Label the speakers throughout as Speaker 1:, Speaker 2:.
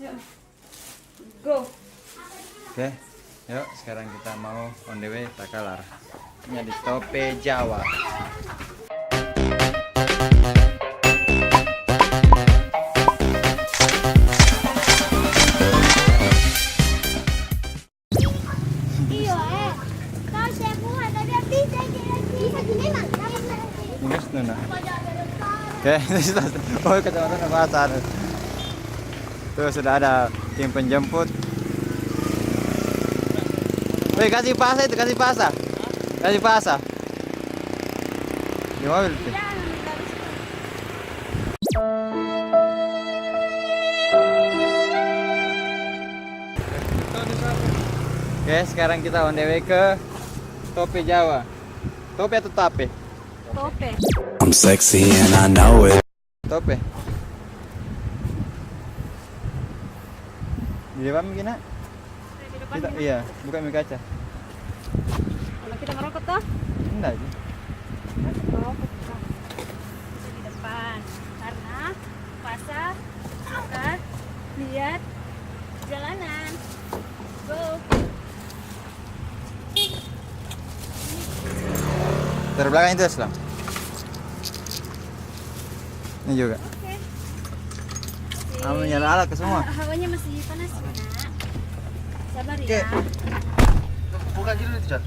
Speaker 1: Yuk. Go.
Speaker 2: Oke, yuk sekarang kita mau on the way Takalar. Ini di Tope Jawa. Ingat Nuna. Oke, oh kecamatan Pasar. Tuh sudah ada tim penjemput. Woi, kasih pasa itu, kasih pasa. Kasih pasa. Di mobil tuh. Oke, sekarang kita on the way ke Tope Jawa. Tope atau Tape?
Speaker 1: Tope.
Speaker 3: I'm sexy and I know it.
Speaker 2: Tope. Di depan mungkin nak?
Speaker 1: Di depan
Speaker 2: Kita,
Speaker 1: gimana?
Speaker 2: iya, buka mie kaca.
Speaker 1: Kalau kita ngerokok tuh?
Speaker 2: Enggak aja.
Speaker 1: Ngerokok kita. Di depan. Karena puasa akan lihat jalanan. Go.
Speaker 2: Terbelakang itu Islam. Ini juga.
Speaker 1: Oke.
Speaker 2: Kamu nyala alat ke semua.
Speaker 1: Hawanya masih panas, Nak. Sabar
Speaker 2: Oke.
Speaker 1: ya.
Speaker 4: Buka dulu nih, Jar.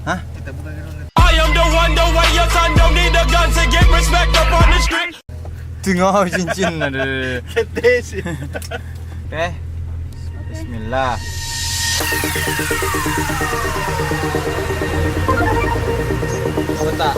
Speaker 2: Hah?
Speaker 4: Kita buka dulu nih.
Speaker 3: I am the one, the way your son don't need a gun to get respect up on the street.
Speaker 2: Tengok cincin ada.
Speaker 4: Gede sih.
Speaker 2: Oke. Bismillah. Bentar.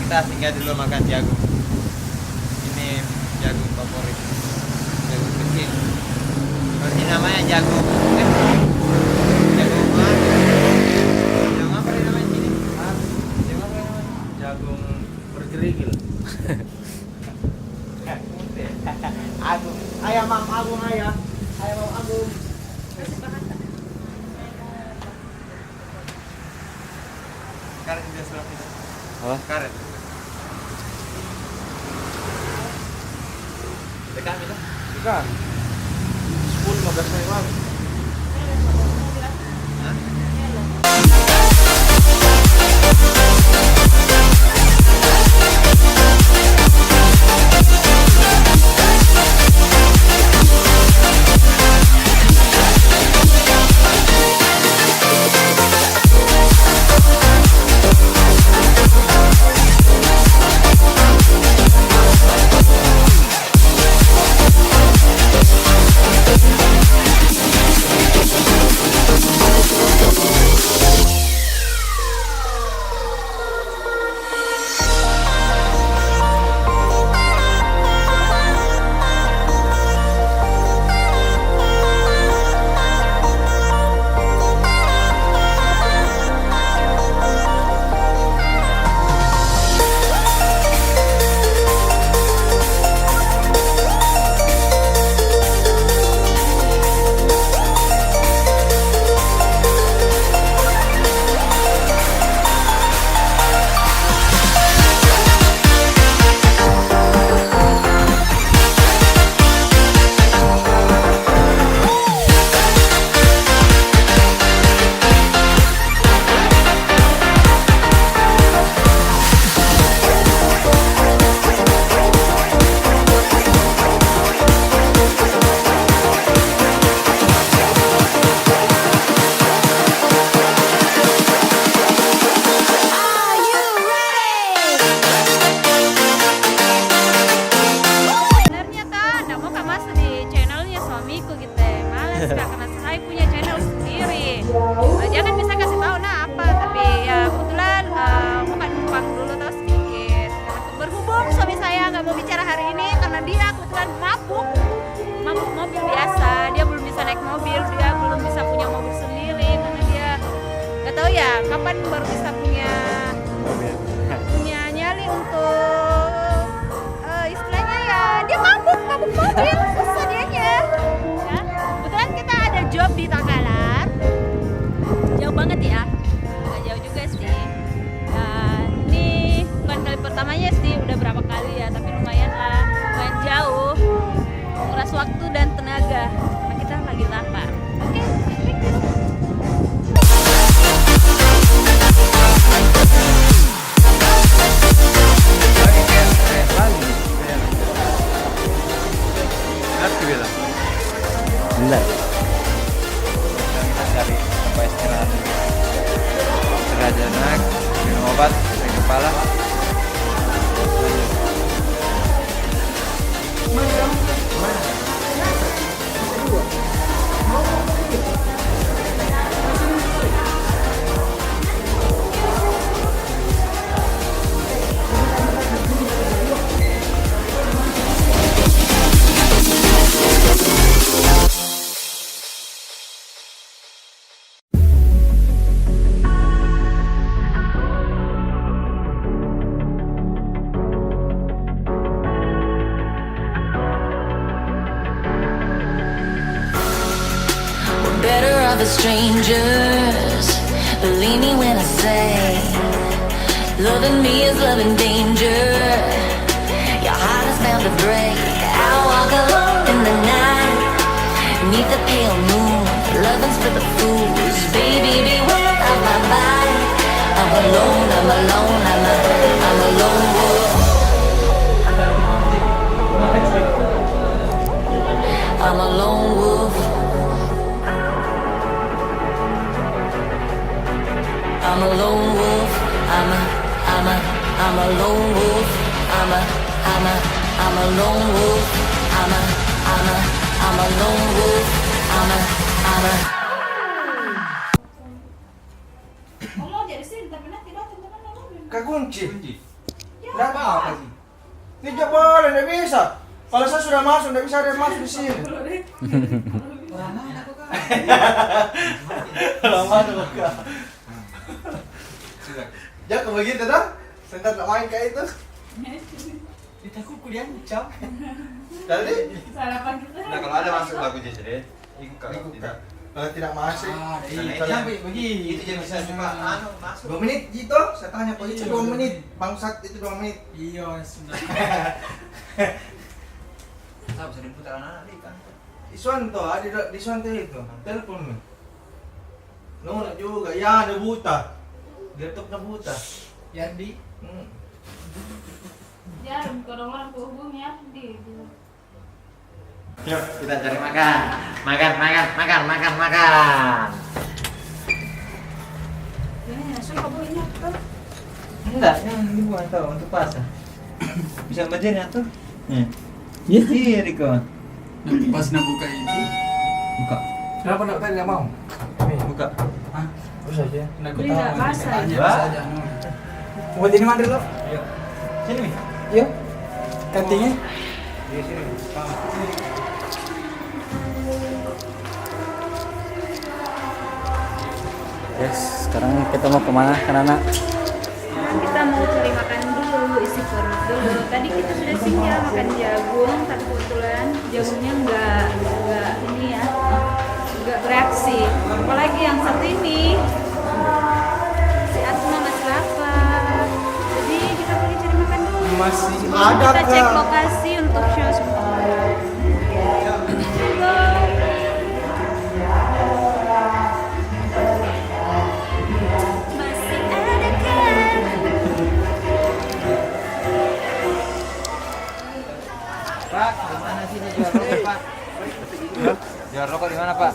Speaker 2: Kita singgah dulu makan jagung. Ini jagung favorit, jagung kecil. Kalau ini namanya jagung, jagung apa? Jagung apa ini namanya sini? Jagung apa namanya?
Speaker 4: Jagung bergerigil. Agung. Ayam Mam Agung ayah. Ayam Mam Agung.
Speaker 2: Karet juga surat itu.
Speaker 4: Apa?
Speaker 2: Karet. Dekat itu.
Speaker 4: Bukan. 10-15 menit lalu.
Speaker 1: mobil, dia belum bisa punya mobil sendiri karena dia nggak tahu ya kapan baru bisa punya nyali untuk istilahnya ya dia mabuk mobil susah dianya ya. Kebetulan kita ada job di Takalar, jauh banget ya, nggak jauh juga sih. Ini bukan kali pertamanya sih, udah berapa kali ya, tapi lumayan lah, lumayan jauh, menguras waktu dan tenaga karena kita lagi lapar. Oke, thank you.
Speaker 2: Benar. Kita cari tempat istirahat. Istirahat jenak, minum obat, sakit kepala.
Speaker 5: Better off as strangers. Believe me when I say, loving me is loving danger. Your heart is bound to break. I walk alone in the night, neath the pale moon. Loving's for the fools. Baby, beware of my bite. I'm alone, I'm alone, I'm a lone wolf. I'm a lone wolf. I'm a lone wolf. I'm a lone wolf. I'm a lone wolf. I'm a lone wolf.
Speaker 1: Mau jadi sih, tapi nanti datang teman mobil.
Speaker 4: Kekunci. Kenapa apa sih? Ini tidak boleh, tidak bisa. Kalau saya sudah masuk, tidak bisa ada yang masuk di sini. Kalau masuk enggak. Ya kalau begitu dah, saya tak main kayak itu. Kita kuliah jam. Jadi,
Speaker 1: Sarapan kita.
Speaker 2: Nah, kalau ada masuk lagu jadi, ikut kalau tidak.
Speaker 4: kalau tidak masuk,
Speaker 2: Sampai begini. Itu jadi bisa cuma masuk.
Speaker 4: 2 menit gitu. Saya tanya kok itu 2 menit, bangsat itu 2 menit.
Speaker 6: Iya, sudah.
Speaker 2: Tahu bisa diputar anak-anak di kantor.
Speaker 4: Isuan tuh, ada di Isuan tuh itu, telepon. Nona juga, ya ada buta. Laptop na buta.
Speaker 6: Yardi.
Speaker 1: Ya, kalau orang hubung ya di.
Speaker 2: Yuk, kita cari makan. Makan.
Speaker 1: Ya, so kamu ini apa?
Speaker 2: Enggak, ini bukan tahu untuk pasar. Bisa bajanya tuh. Iya, Riko.
Speaker 6: Pas nak buka itu,
Speaker 2: Buka.
Speaker 4: Kenapa nak tanya mau?
Speaker 2: Buka.
Speaker 6: ah,
Speaker 4: Terus aja.
Speaker 6: nak
Speaker 1: Beli nggak basah?
Speaker 6: tanya
Speaker 2: Wah.
Speaker 6: saja.
Speaker 4: Buat ini mana dulu?
Speaker 2: Yuk. Sini, Mi.
Speaker 4: Yuk. Kantingnya.
Speaker 2: Di sini.
Speaker 7: Yes, sekarang kita mau kemana kan anak?
Speaker 1: Kita mau cari makan dulu, isi perut dulu. Tadi kita sudah singgah makan jagung, tapi kebetulan jagungnya nggak ini ya, nggak bereaksi. Apalagi yang satu ini, si Asma masih lapar. Jadi kita pergi cari makan dulu.
Speaker 4: Masih
Speaker 1: Sebelum
Speaker 4: ada
Speaker 1: kita cek
Speaker 4: kah?
Speaker 1: lokasi untuk show sebentar. Masih ada kan?
Speaker 2: Pak, di mana sini jual rokok, Pak? Jual rokok di mana, Pak?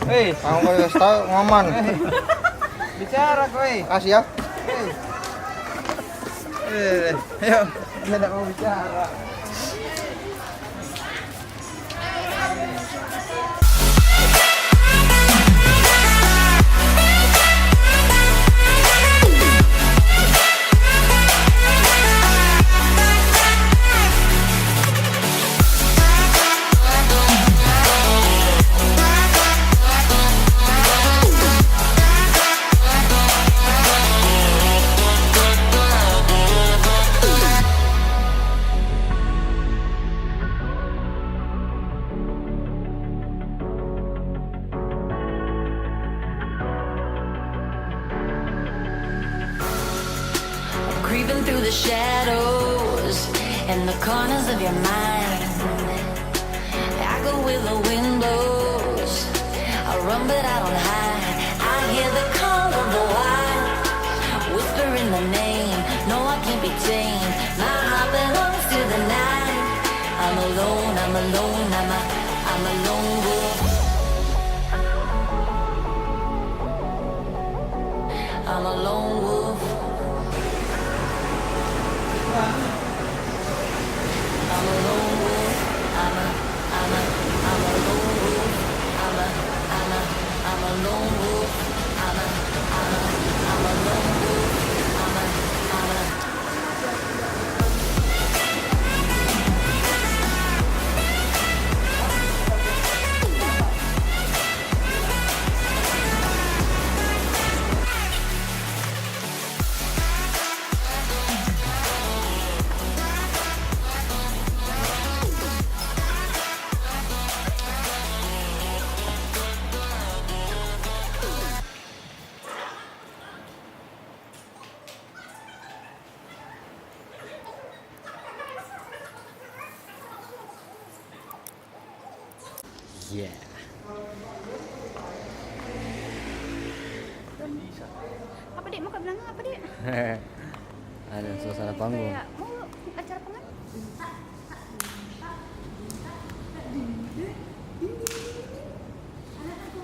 Speaker 2: Hei,
Speaker 4: Kamu kalau tahu ngaman.
Speaker 2: bicara koi.
Speaker 4: Kasih ya.
Speaker 2: Ayo, dia tidak mau bicara.
Speaker 5: creeping through the shadows and the corners of your mind. I go with the wind blows, I run but I don't hide. I hear the call of the wild, whispering the name. No, I can't be tamed. My heart belongs to the night. I'm alone, I'm alone, I'm a lone wolf. I'm a lone wolf. I'm a lone wolf. I'm a lone wolf. I'm a lone wolf. I'm a lone wolf.
Speaker 7: Yeah.
Speaker 1: Apa Dek? Mau ke belakang apa Dek?
Speaker 7: Ada suasana panggung.
Speaker 1: Kayak mau acara pengen?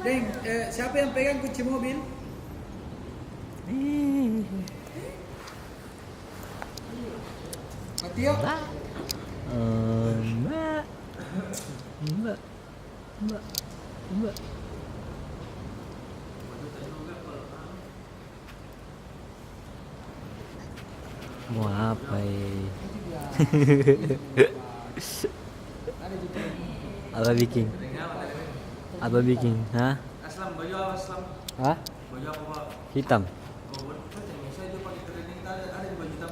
Speaker 6: Deng, siapa yang pegang kunci mobil? Matio?
Speaker 7: Mbak. Mau apa Apa bikin? Apa bikin? Hah?
Speaker 4: Aslam, baju apa Aslam?
Speaker 7: Hah?
Speaker 4: Baju apa Pak?
Speaker 7: Hitam.
Speaker 4: Oh, kan Indonesia itu pakai training tadi ada di baju hitam.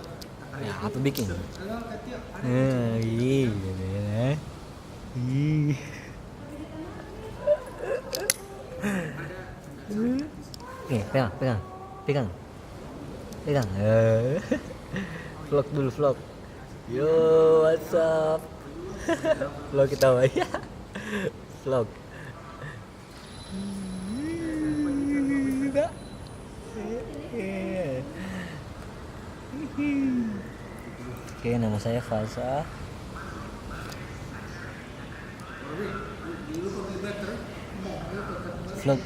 Speaker 7: Ya, apa bikin?
Speaker 4: Halo, Katio.
Speaker 7: Iya. Ih. Nih, pegang. Vlog dulu, vlog. Yo, what's up? Vlog kita ya. Vlog. Oke, nama saya Fasa. Vlog.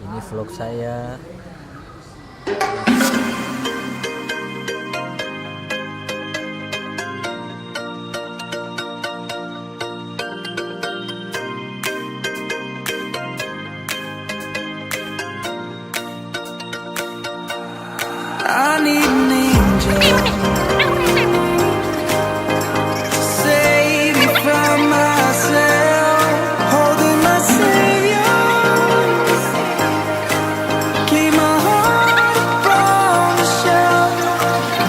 Speaker 7: Ini vlog saya.
Speaker 8: I need an angel to save me from myself, holding my savior, keep my heart from the shelf.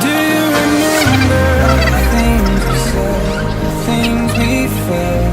Speaker 8: Do you remember the things we said, the things we felt?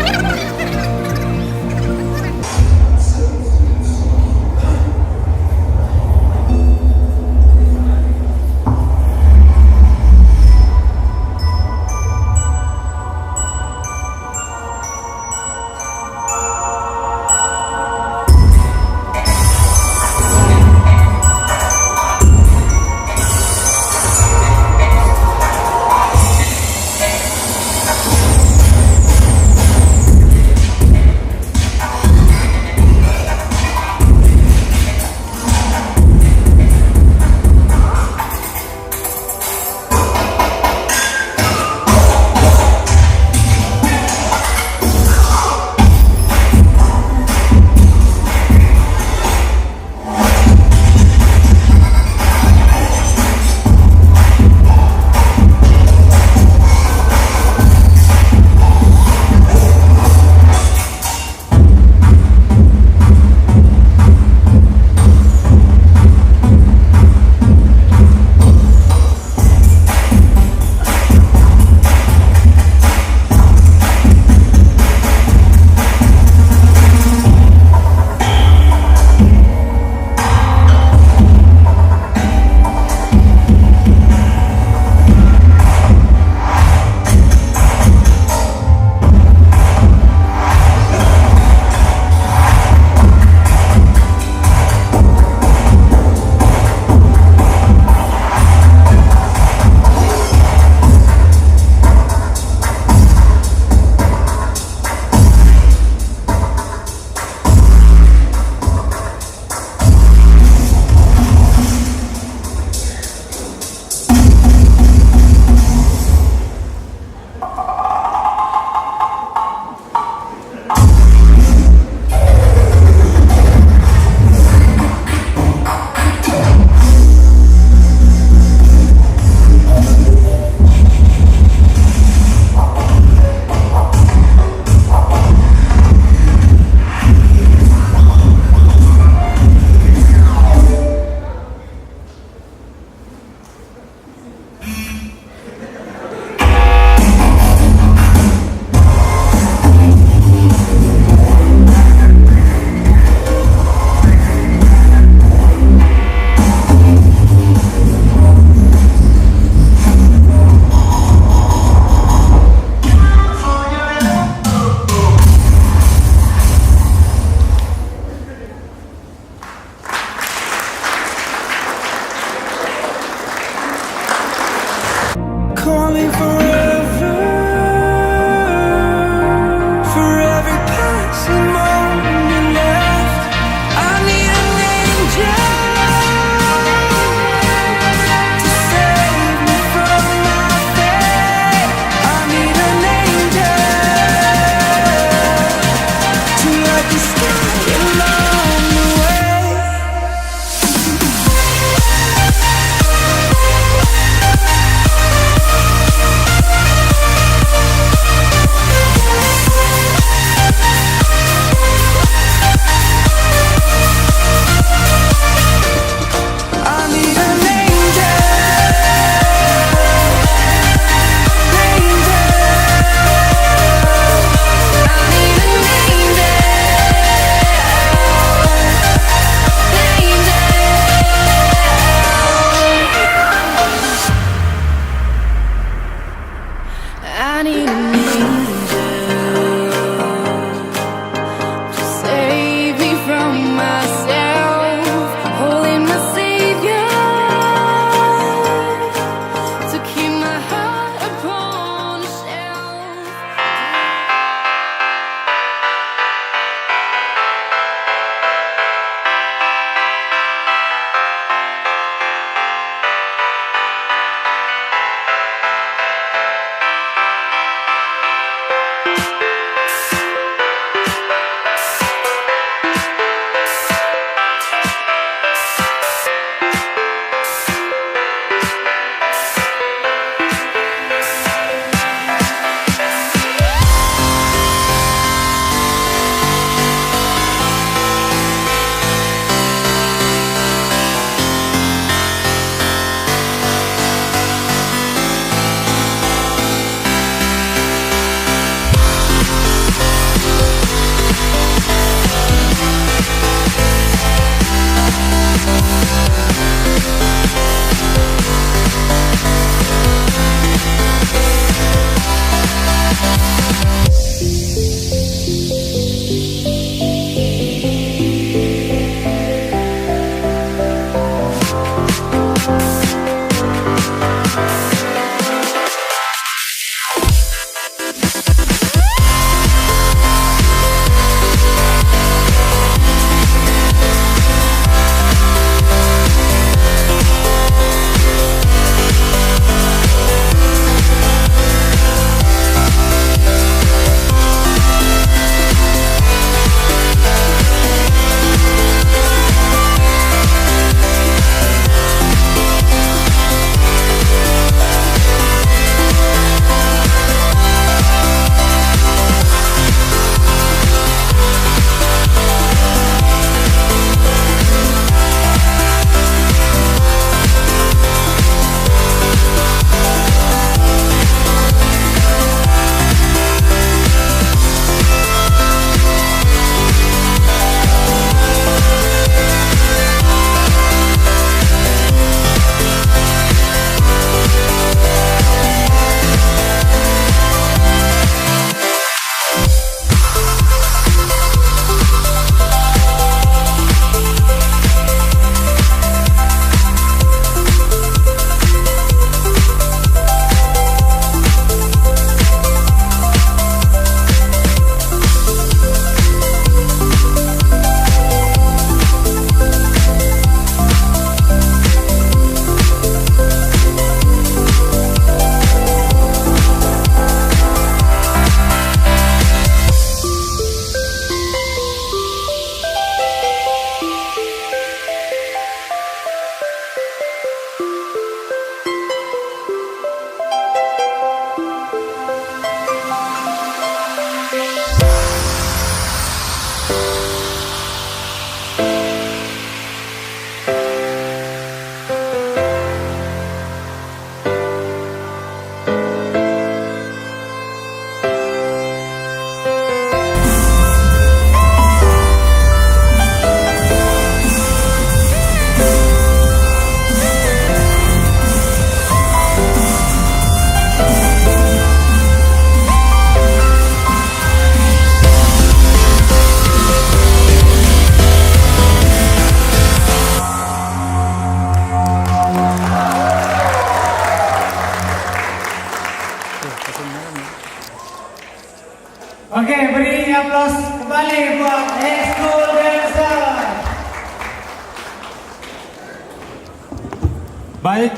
Speaker 3: Baik.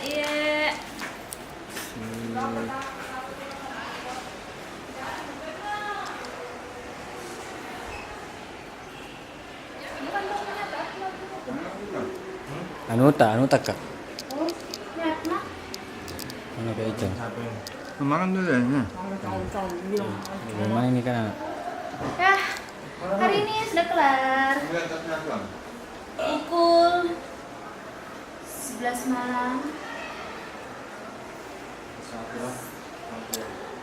Speaker 1: Iya.
Speaker 7: Anuta kak. Anu kayak itu.
Speaker 2: Makan dulu ya.
Speaker 7: Gimana ini kan?
Speaker 1: Ya, hari ini sudah kelar. Pukul 11 malam.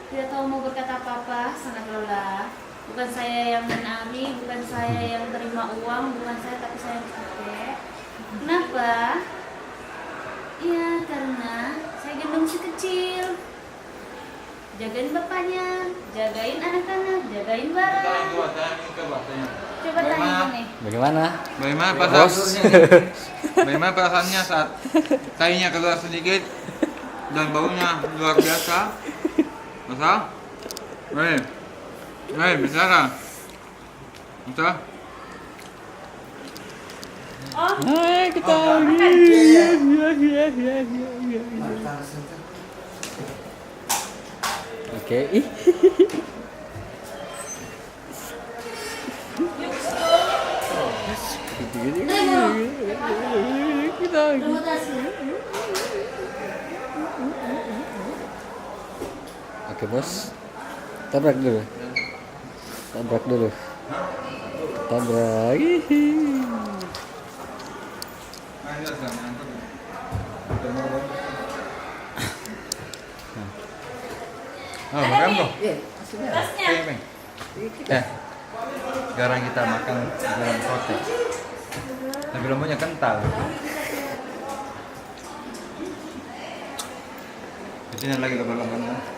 Speaker 1: Tidak tahu mau berkata apa-apa, sangat lelah. Bukan saya yang menari, bukan saya yang terima uang, bukan saya, tapi saya yang capek. Kenapa? Ya, karena saya gendong si kecil. Jagain bapaknya, jagain anak-anak, jagain barang. Coba tanya nih.
Speaker 7: Bagaimana?
Speaker 2: Bagaimana
Speaker 7: Bos?
Speaker 2: Bagaimana perasaannya saat tainya keluar sedikit dan baunya luar biasa? Masa? Bicara. Bisa?
Speaker 1: Oh,
Speaker 7: Hai kita. Oke. Oke bos, tabrak dulu. Tabrak.
Speaker 2: Oh, makan bro.
Speaker 1: tasnya.
Speaker 2: Sekarang kita makan garam protek. Tapi lomboknya kental. Di sini lagi lomba-lomba.